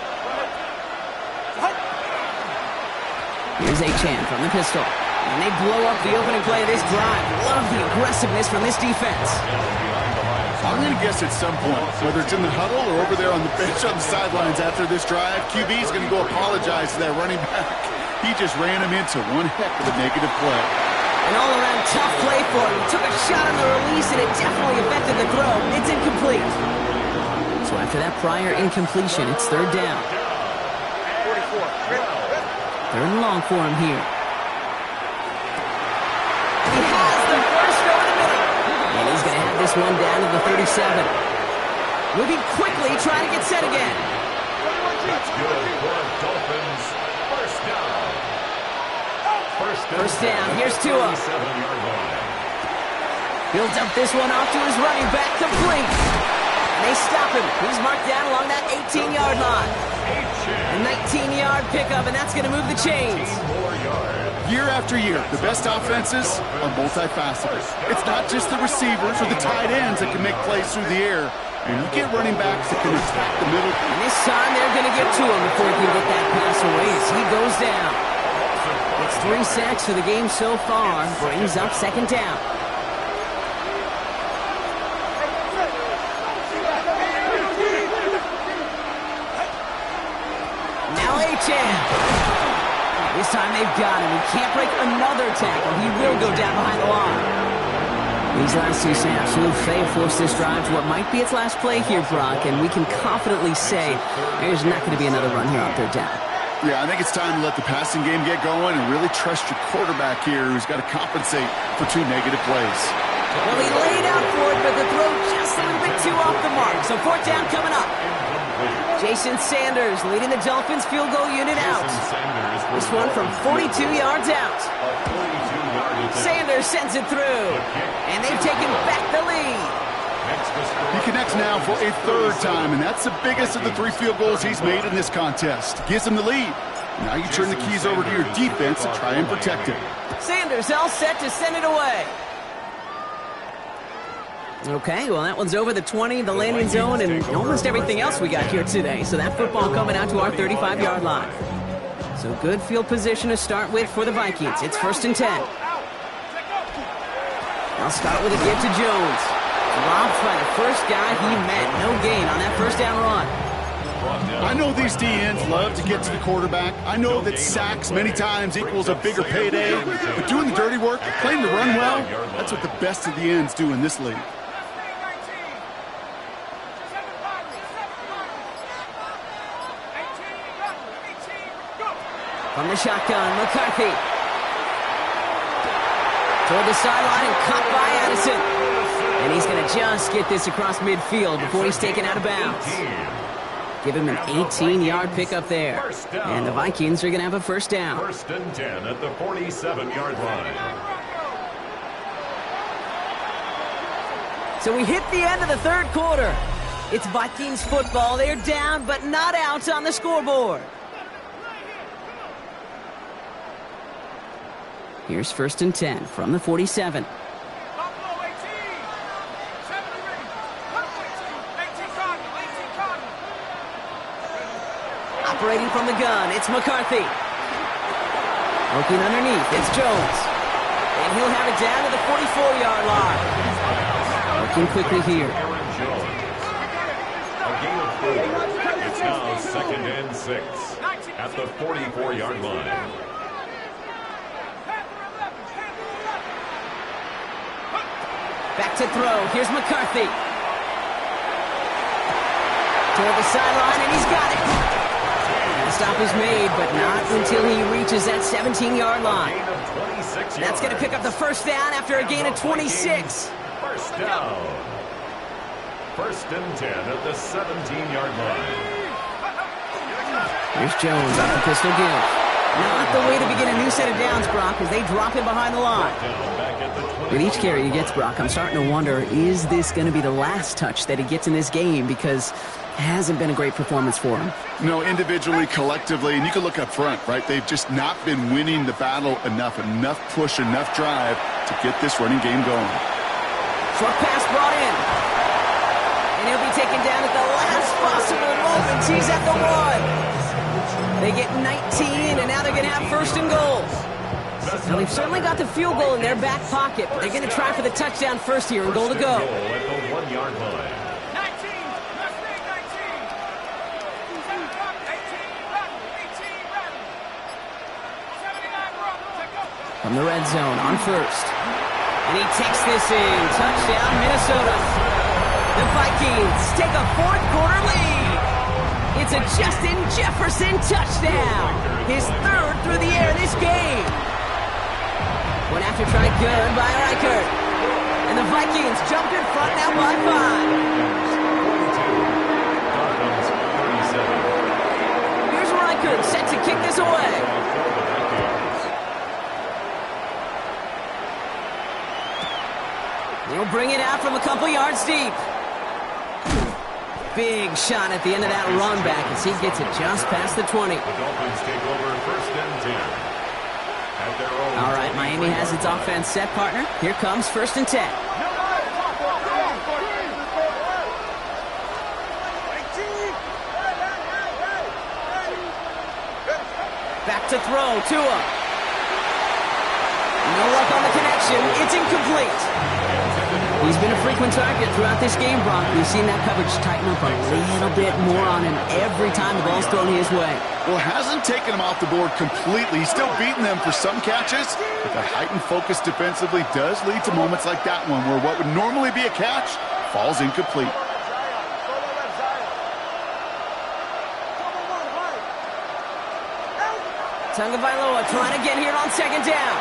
[SPEAKER 1] Here's Achane from the pistol. And they blow up the opening play of this drive. Love the aggressiveness from this defense.
[SPEAKER 4] I'm going to guess at some point, whether it's in the huddle or over there on the bench on the sidelines after this drive, QB's going to go apologize to that running back. He just ran him into one heck of a negative play.
[SPEAKER 1] An all-around tough play for him. He took a shot on the release, and it definitely affected the throw. It's incomplete. So after that prior incompletion, it's 3rd down. 3rd and long for him here. He has the first over the middle. And he's going to have this one down to the 37. Moving quickly, trying to get set again.
[SPEAKER 2] That's good for Dolphins. First down.
[SPEAKER 1] First down. Here's Tua. He'll dump this one off to his running back, complete. And they stop him. He's marked down along that 18-yard line. A 19-yard pickup, and that's going to move the chains.
[SPEAKER 4] Year after year, the best offenses are multifaceted. It's not just the receivers or the tight ends that can make plays through the air. And you get running backs that can attack the middle.
[SPEAKER 1] And this time they're going to get to him before he can get that pass away as he goes down. It's 3 sacks for the game so far. Brings up 2nd down. Now Achane. This time they've got him. He can't break another tackle. He will go down behind the line. These last 2 snaps will force this drive to what might be its last play here, Brock, and we can confidently say there's not going to be another run here on 3rd down.
[SPEAKER 4] Yeah, I think it's time to let the passing game get going and really trust your quarterback here who's got to compensate for 2 negative plays.
[SPEAKER 1] Well, he laid out for it, but the throw just a little bit too off the mark. So 4th down coming up. Jason Sanders leading the Dolphins field goal unit out. This one from 42 yards out. Sanders sends it through. And they've taken back the lead.
[SPEAKER 4] He connects now for a third time, and that's the biggest of the 3 field goals he's made in this contest. Gives him the lead. Now you turn the keys over to your defense and try and protect it.
[SPEAKER 1] Sanders all set to send it away. Okay, well, that one's over the 20, the landing zone, and almost everything else we got here today. So that football coming out to our 35-yard line. So good field position to start with for the Vikings. It's 1st and 10. I'll start with a give to Jones. Dropped by the first guy he met. No gain on that first down run.
[SPEAKER 4] I know these DNs love to get to the quarterback. I know that sacks many times equals a bigger payday. But doing the dirty work, playing the run well, that's what the best of the ends do in this league.
[SPEAKER 1] From the shotgun, McCarthy. Toward the sideline and caught by Addison. And he's going to just get this across midfield before he's taken out of bounds. Give him an 18-yard pickup there. And the Vikings are going to have a first down.
[SPEAKER 2] 1st and 10 at the 47-yard line.
[SPEAKER 1] So we hit the end of the 3rd quarter. It's Vikings football. They're down, but not out on the scoreboard. Here's 1st and 10 from the 47. Operating from the gun, it's McCarthy. Looking underneath, it's Jones. And he'll have it down to the 44-yard line. Looking quickly here.
[SPEAKER 2] A gain of 4. It's now 2nd and 6 at the 44-yard line.
[SPEAKER 1] Back to throw. Here's McCarthy. Toward the sideline, and he's got it. The stop is made, but not until he reaches that 17-yard line. That's going to pick up the first down after a gain of 26.
[SPEAKER 2] First down. 1st and 10 at the 17-yard line.
[SPEAKER 1] Here's Jones off the pistol give. Not the way to begin a new set of downs, Brock, as they drop him behind the line. With each carry he gets, Brock, I'm starting to wonder, is this going to be the last touch that he gets in this game? Because it hasn't been a great performance for him.
[SPEAKER 4] No, individually, collectively, and you can look up front, right? They've just not been winning the battle enough push, enough drive to get this running game going.
[SPEAKER 1] Short pass brought in. And he'll be taken down at the last possible moment. He's at the 1. They get 19, and now they're going to have 1st and goal. Now, they've certainly got the field goal in their back pocket, but they're going to try for the touchdown first here and goal to go.
[SPEAKER 2] At the 1-yard line.
[SPEAKER 3] 19.
[SPEAKER 1] From the red zone on 1st. And he takes this in. Touchdown, Minnesota. The Vikings take a 4th quarter lead. It's a Justin Jefferson touchdown. His 3rd through the air this game. One after try good by Reichert. And the Vikings jump in front now by 5. Here's Reichert set to kick this away. He'll bring it out from a couple yards deep. Big shot at the end of that run back as he gets it just past the 20.
[SPEAKER 2] The Dolphins take over 1st and 10. At their own.
[SPEAKER 1] All right, Miami has its offense set, partner. Here comes 1st and 10. Back to throw, Tua. No luck on the connection. It's incomplete. He's been a frequent target throughout this game, Brock. We've seen that coverage tighten up a little bit more on him every time the ball's thrown his way.
[SPEAKER 4] Well, hasn't taken him off the board completely. He's still beating them for some catches, but the heightened focus defensively does lead to moments like that one where what would normally be a catch falls incomplete.
[SPEAKER 1] Tagovailoa trying to get here on 2nd down.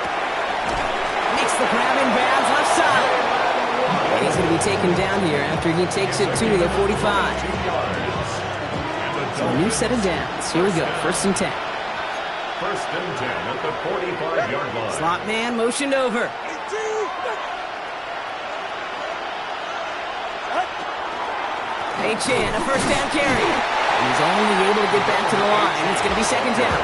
[SPEAKER 1] Makes the grab in bounds left side. And he's going to be taken down here after he takes it to the 45. So a new set of downs. Here we go, 1st and 10.
[SPEAKER 2] 1st and 10 at the 45-yard line.
[SPEAKER 1] Slot man motioned over. Chan, a 1st down carry. He's only able to get back to the line. It's going to be 2nd down.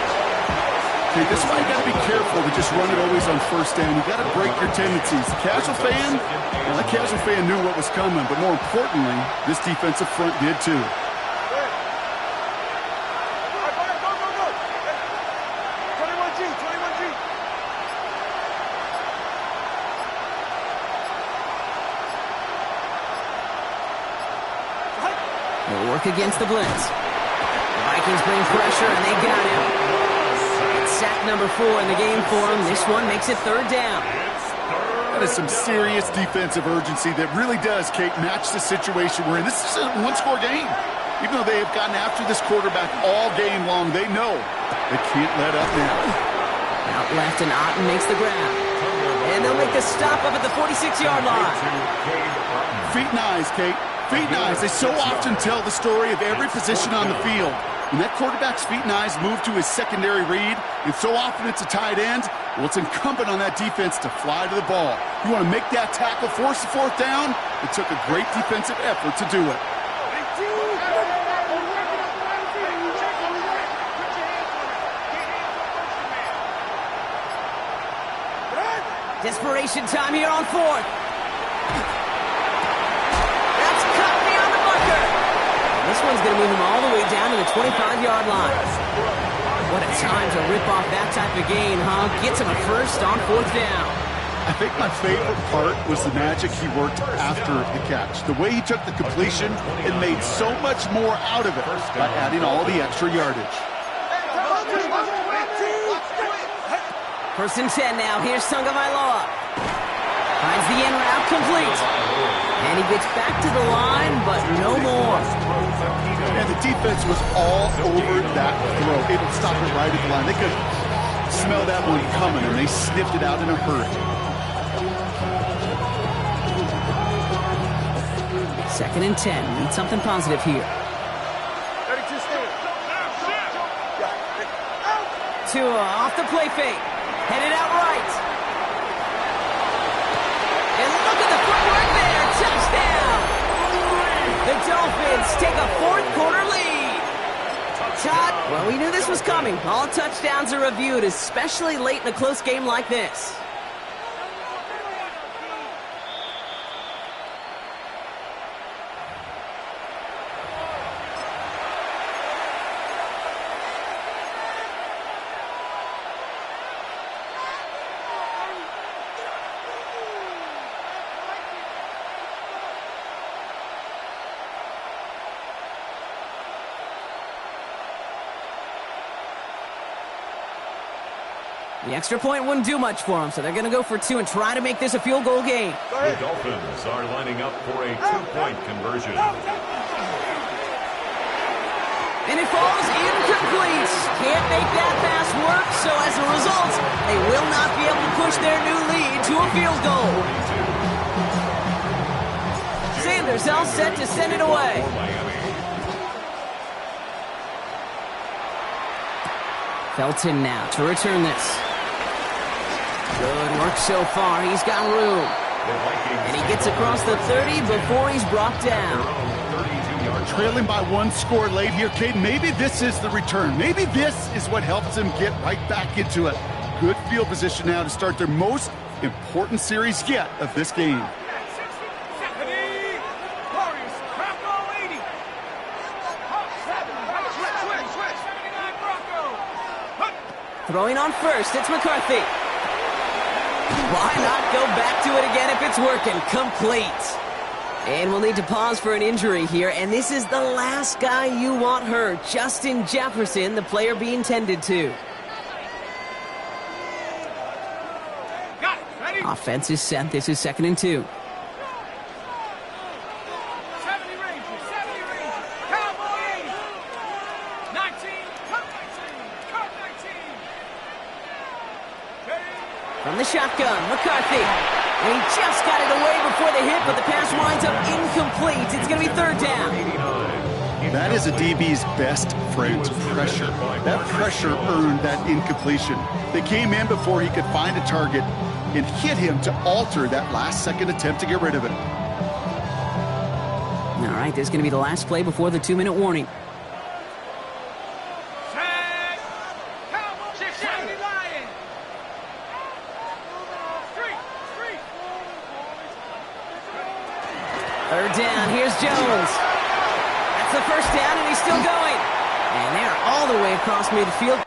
[SPEAKER 4] Okay, this is why you got to be careful to just run it always on 1st down. You got to break your tendencies. The casual fan, well, that casual fan knew what was coming, but more importantly, this defensive front did too.
[SPEAKER 1] They'll work against the blitz. The Vikings bring pressure, and they got him. It's sack number 4 in the game for him. This one makes it 3rd down.
[SPEAKER 4] That is some serious defensive urgency that really does, Kate, match the situation we're in. This is a one-score game. Even though they have gotten after this quarterback all game long, they know they can't let up now.
[SPEAKER 1] Out left, and Otten makes the grab. And they'll make the stop up at the 46-yard line.
[SPEAKER 4] Feet and eyes, Kate. Feet and eyes, they so often tell the story of every position on the field. When that quarterback's feet and eyes move to his secondary read, and so often it's a tight end, well, it's incumbent on that defense to fly to the ball. You want to make that tackle, force the 4th down? It took a great defensive effort to do it.
[SPEAKER 1] Desperation time here on 4th. This one's going to move him all the way down to the 25-yard line. What a time to rip off that type of gain, huh? Gets him a 1st on 4th down.
[SPEAKER 4] I think my favorite part was the magic he worked after the catch. The way he took the completion and made so much more out of it by adding all the extra yardage.
[SPEAKER 1] 1st and 10 now. Here's Tagovailoa. Finds the in route complete. And he gets back to the line, but no more.
[SPEAKER 4] And the defense was all over that throw. Able to stop it right at the line. They could smell that one coming, and they sniffed it out in a hurry.
[SPEAKER 1] 2nd and 10. Need something positive here. Tua off the play fake. Headed out right. And look at the footwork there. Touchdown. The Dolphins take a 4th quarter lead. Todd, well, we knew this was coming. All touchdowns are reviewed, especially late in a close game like this. The extra point wouldn't do much for them, so they're going to go for 2 and try to make this a field goal game.
[SPEAKER 2] The Dolphins are lining up for a 2-point conversion.
[SPEAKER 1] And it falls incomplete. Can't make that pass work, so as a result, they will not be able to push their new lead to a field goal. Sanders all set to send it away. Felton now to return this. Good work so far. He's got room. And he gets across the 30 before he's brought down.
[SPEAKER 4] Trailing by 1 score late here, Cade. Maybe this is the return. Maybe this is what helps them get right back into it. Good field position now to start their most important series yet of this game.
[SPEAKER 1] Throwing on first, it's McCarthy. Why not go back to it again if it's working? Complete. And we'll need to pause for an injury here, and this is the last guy you want hurt. Justin Jefferson, the player being tended to.
[SPEAKER 3] Got it. Ready?
[SPEAKER 1] Offense is set. This is 2nd and 2.
[SPEAKER 3] 70 Rangers. 70 Rangers. Cowboy 80. 19. Cut 19. Cut 19.
[SPEAKER 1] From the shotgun, McCarthy. And he just got it away before the hit, but the pass winds up incomplete. It's going to be 3rd down.
[SPEAKER 4] That is a DB's best friend, pressure. That pressure earned that incompletion. They came in before he could find a target and hit him to alter that last-second attempt to get rid of it.
[SPEAKER 1] All right, this is going to be the last play before the 2-minute warning. Third down, here's Jones. That's the first down, and he's still going. And they're all the way across midfield.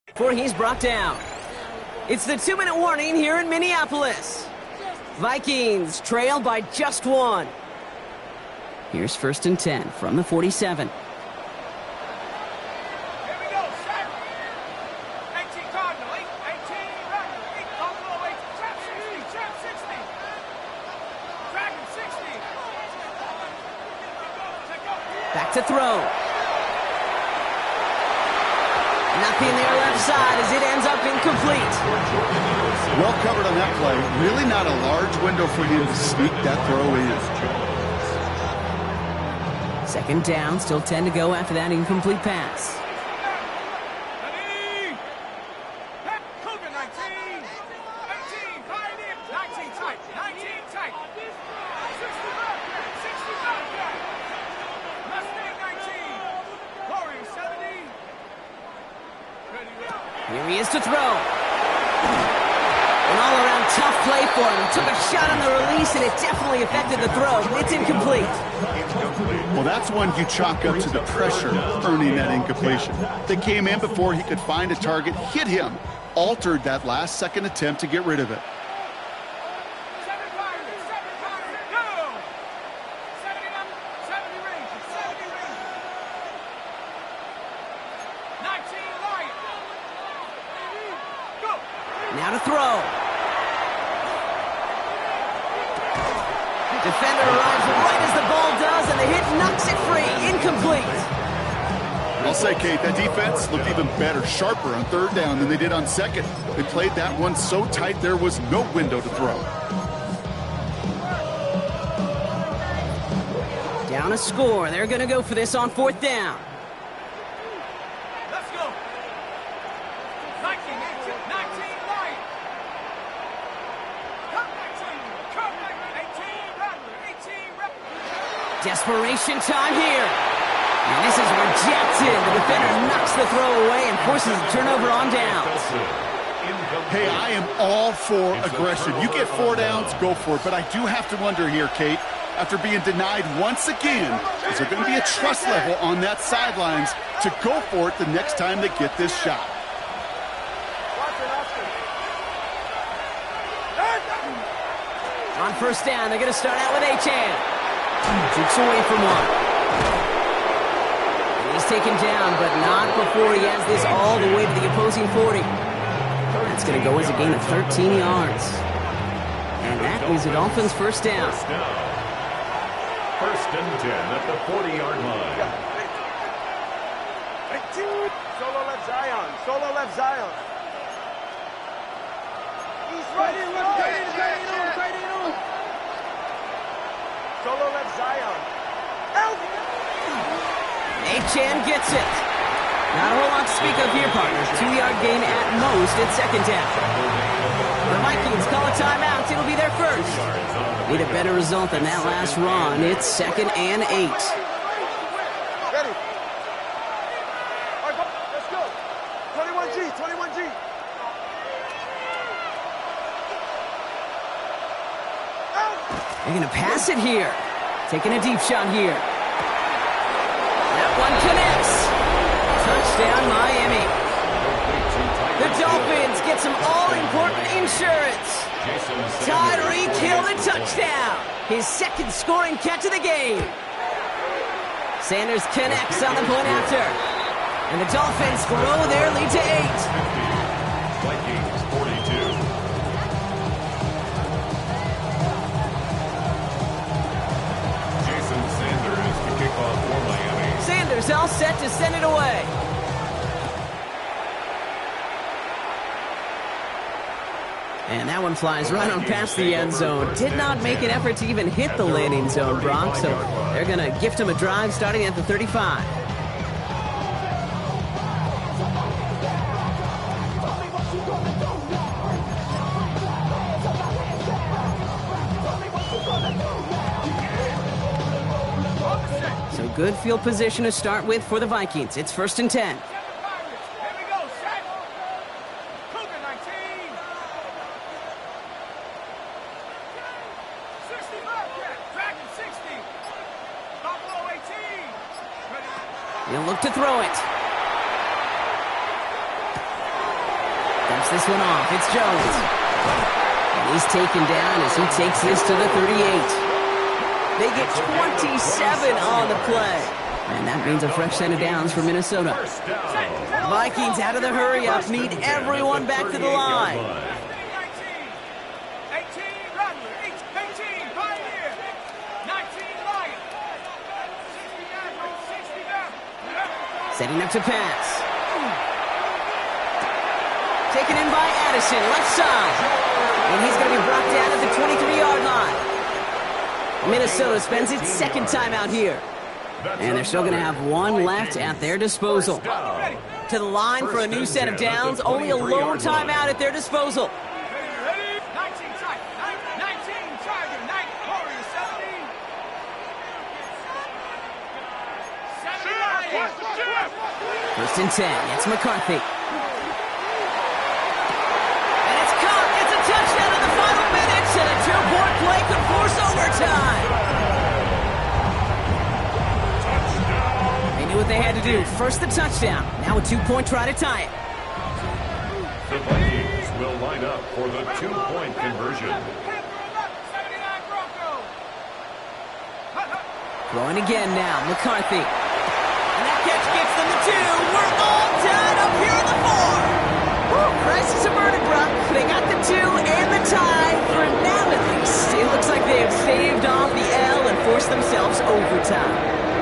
[SPEAKER 1] Before he's brought down. It's the 2-minute warning here in Minneapolis. Vikings trail by just one. Here's 1st and 10 from the 47.
[SPEAKER 3] Here we go, set. 18 Cardinal, 18 Regular, 8 Buffalo, 8 trap 60, trap 60. Dragon 60.
[SPEAKER 1] Back to throw. Nothing there left side as it ends up incomplete.
[SPEAKER 4] Well covered on that play. Really not a large window for him to sneak that throw in.
[SPEAKER 1] 2nd down, still 10 to go after that incomplete pass.
[SPEAKER 3] Ready? Cougar 19. 18, Pioneer. 19 tight, 19 tight. 60 Bobcat, 60 Bobcat. Mustang 19. Warrior 70.
[SPEAKER 1] Here he is to throw. An all-around tough play for him. He took a shot on the release, and it definitely affected the throw. It's incomplete.
[SPEAKER 4] Well, that's one you chalk up to the pressure earning that incompletion. They came in before he could find a target, hit him, altered that last-second attempt to get rid of it.
[SPEAKER 3] 7 Pirates, go! 70 Rangers, 70 Rangers.
[SPEAKER 1] throw. Defender arrives right as the ball does, and the hit knocks it free. Incomplete.
[SPEAKER 4] I'll say, Kate, that defense looked even better, sharper on third down than they did on second. They played that one so tight there was no window to throw.
[SPEAKER 1] Down a score. They're going to go for this on fourth down.
[SPEAKER 3] Let's go. 19, 18, 19, line. Come 18, rep.
[SPEAKER 1] Desperation time here. And this is rejected. The defender knocks the throw away and forces a turnover on downs.
[SPEAKER 4] Hey, I am all for aggression. You get 4 downs, go for it. But I do have to wonder here, Kate, after being denied once again, is there going to be a trust level on that sidelines to go for it the next time they get this shot?
[SPEAKER 1] On first down, they're going to start out with Achan. Jukes away from one. He's taken down, but not before he has this all the way to the opposing 40. That's going to go as a gain of 13 yards. And that is the Dolphins' first down.
[SPEAKER 2] First and 10 at the 40-yard line.
[SPEAKER 3] Solo left Zion. Solo left Zion. He's right in. Solo left Zion.
[SPEAKER 1] Achan gets it. Not a whole lot to speak of here, partners. 2-yard gain at most at second down. The Vikings call a timeout. It'll be their first. Need a better result than that last run. It's 2nd and 8.
[SPEAKER 3] Ready. All right, let's go. 21G.
[SPEAKER 1] They're going to pass it here. Taking a deep shot here. That one connects. Touchdown, Miami. The Dolphins get some all-important insurance. Tyreek Hill, the touchdown. His second scoring catch of the game. Sanders connects on the point after. And the Dolphins grow their lead to 8.
[SPEAKER 2] Vikings 42. Jason Sanders to kick off for Miami.
[SPEAKER 1] Sanders all set to send it away. And that one flies right on past the end zone. Did not make an effort to even hit the landing zone, Brock. So they're going to gift him a drive starting at the 35. So good field position to start with for the Vikings. It's 1st and 10. He'll look to throw it. Dumps this one off. It's Jones. And he's taken down as he takes this to the 38. They get 27 on the play. And that means a fresh set of downs for Minnesota. Vikings out of the hurry-up. Need everyone back to the line. Setting up to pass. Taken in by Addison, left side. And he's going to be brought down at the 23-yard line. Minnesota spends its second timeout here. And they're still going to have one left at their disposal. To the line for a new set of downs. Only a lone timeout at their disposal. First and 10. It's McCarthy. And it's caught. It's a touchdown in the final minutes. And a two-point play could force overtime. They knew what they had to do. First the touchdown. Now a two-point try to tie it.
[SPEAKER 2] The Vikings will line up for the two-point conversion.
[SPEAKER 1] Throwing again now. McCarthy. And that catch gets them the 2. We're all tied up here in the 4. Crisis averted, bro. They got the 2 and the tie. For now, at least. It looks like they have staved off the L and forced themselves overtime.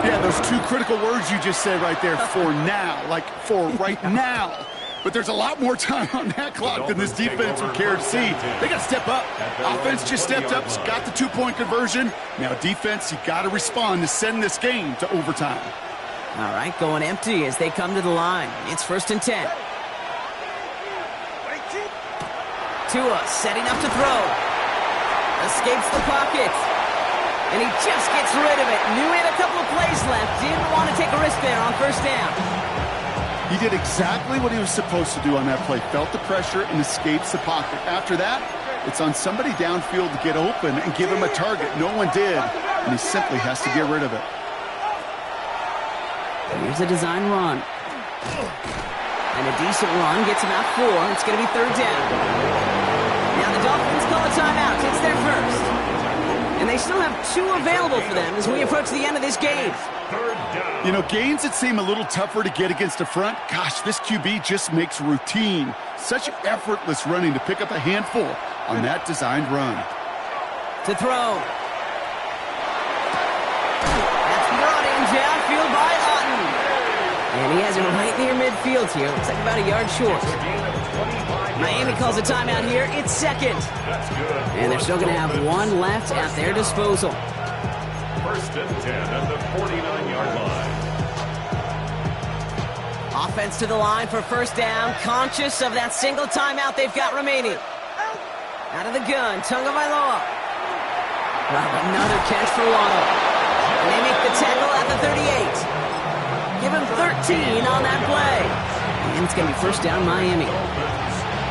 [SPEAKER 4] Yeah, those 2 critical words you just said right there, for now, like for right now. But there's a lot more time on that clock than this defense would care to see. They got to step up. Offense just stepped up, got the 2-point conversion. Now defense, you got to respond to send this game to overtime.
[SPEAKER 1] All right, going empty as they come to the line. It's 1st and 10. Tua setting up to throw. Escapes the pocket. And he just gets rid of it. Knew he had a couple of plays left. Didn't want to take a risk there on 1st down.
[SPEAKER 4] He did exactly what he was supposed to do on that play. Felt the pressure and escapes the pocket. After that, it's on somebody downfield to get open and give him a target. No one did, and he simply has to get rid of it.
[SPEAKER 1] Here's a design run. And a decent run gets him out 4. It's going to be 3rd down. Now the Dolphins call a timeout. It's their first. And they still have 2 available for them as we approach the end of this game.
[SPEAKER 4] You know, games that seem a little tougher to get against the front, gosh, this QB just makes routine. Such effortless running to pick up a handful on that designed run.
[SPEAKER 1] To throw. That's brought in downfield by Otten. And he has it right near midfield here. Looks like about a yard short. Miami calls a timeout here. It's 2nd. And they're still going to have 1 left at their disposal.
[SPEAKER 2] 1st and 10 at the 49-yard line.
[SPEAKER 1] Offense to the line for 1st down. Conscious of that single timeout they've got remaining. Out of the gun, Tagovailoa. Wow, another catch for Waddle. And they make the tackle at the 38. Give him 13 on that play. And it's going to be 1st down Miami.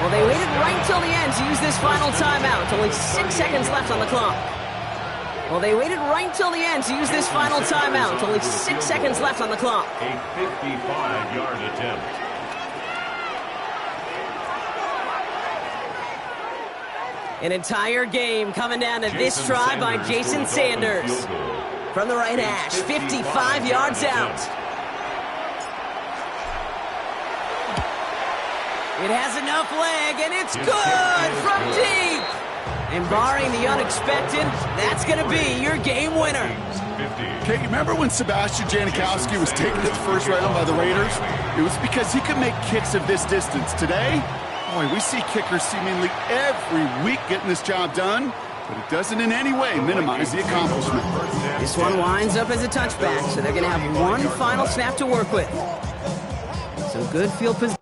[SPEAKER 1] Well, they waited right until the end to use this final timeout. Only 6 seconds left on the clock. Well, they waited right until the end to use this final timeout. Only 6 seconds left on the clock.
[SPEAKER 2] A 55-yard attempt.
[SPEAKER 1] An entire game coming down to this try by Jason Sanders. From the right hash, 55 yards out. It has enough leg, and it's good from deep. And barring the unexpected, that's going to be your game winner.
[SPEAKER 4] Okay, remember when Sebastian Janikowski was taken to the 1st round by the Raiders? It was because he could make kicks of this distance. Today, boy, we see kickers seemingly every week getting this job done, but it doesn't in any way minimize the accomplishment.
[SPEAKER 1] This one winds up as a touchback, so they're going to have 1 final snap to work with. So good field position.